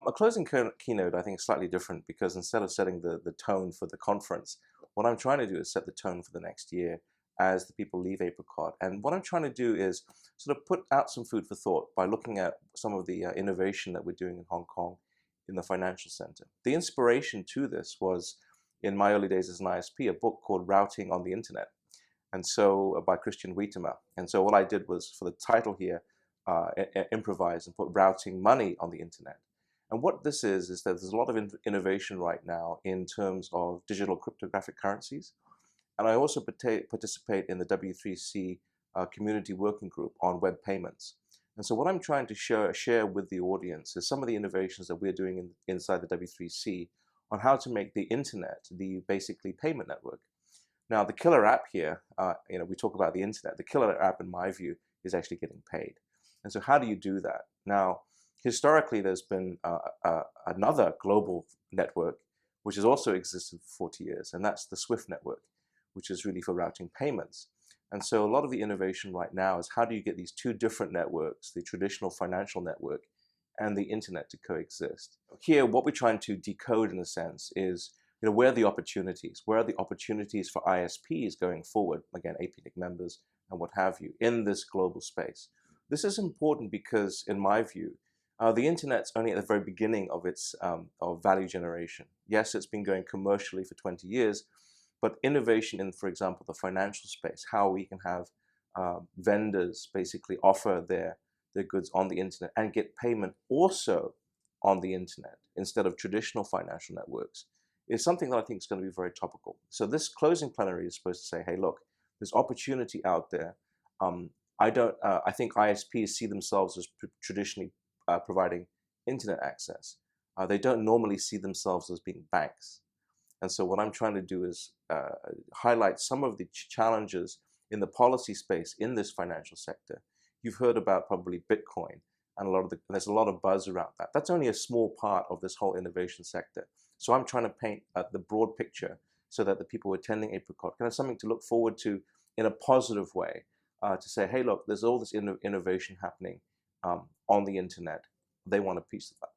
A closing keynote, I think, is slightly different because instead of setting the tone for the conference, what I'm trying to do is set the tone for the next year as the people leave APRICOT. And what I'm trying to do is sort of put out some food for thought by looking at some of the innovation that we're doing in Hong Kong in the financial center. The inspiration to this was in my early days as an ISP, a book called Routing on the Internet, and so by Christian Wheatemer. And so what I did was, for the title here, improvise and put routing money on the internet. And what this is that there's a lot of innovation right now in terms of digital cryptographic currencies. And I also participate in the W3C community working group on web payments. And so what I'm trying to share with the audience is some of the innovations that we're doing inside the W3C on how to make the internet the basically payment network. Now, the killer app here, we talk about the internet. The killer app, in my view, is actually getting paid. And so how do you do that? Now, historically, there's been another global network, which has also existed for 40 years, and that's the SWIFT network, which is really for routing payments. And so a lot of the innovation right now is how do you get these two different networks, the traditional financial network and the internet, to coexist? Here, what we're trying to decode, in a sense, is where are the opportunities? Where are the opportunities for ISPs going forward, again, APRICOT members and what have you, in this global space? This is important because, in my view, the internet's only at the very beginning of its of value generation. Yes, it's been going commercially for 20 years, but innovation in, for example, the financial space, how we can have vendors basically offer their goods on the internet and get payment also on the internet instead of traditional financial networks, is something that I think is going to be very topical. So this closing plenary is supposed to say, hey, look, there's opportunity out there. I think ISPs see themselves as traditionally providing internet access. They don't normally see themselves as being banks. And so what I'm trying to do is highlight some of the challenges in the policy space in this financial sector. You've heard about probably Bitcoin, and there's a lot of buzz around that. That's only a small part of this whole innovation sector. So I'm trying to paint the broad picture so that the people attending APRICOT can have something to look forward to in a positive way, to say, hey, look, there's all this innovation happening on the internet. They want a piece of that.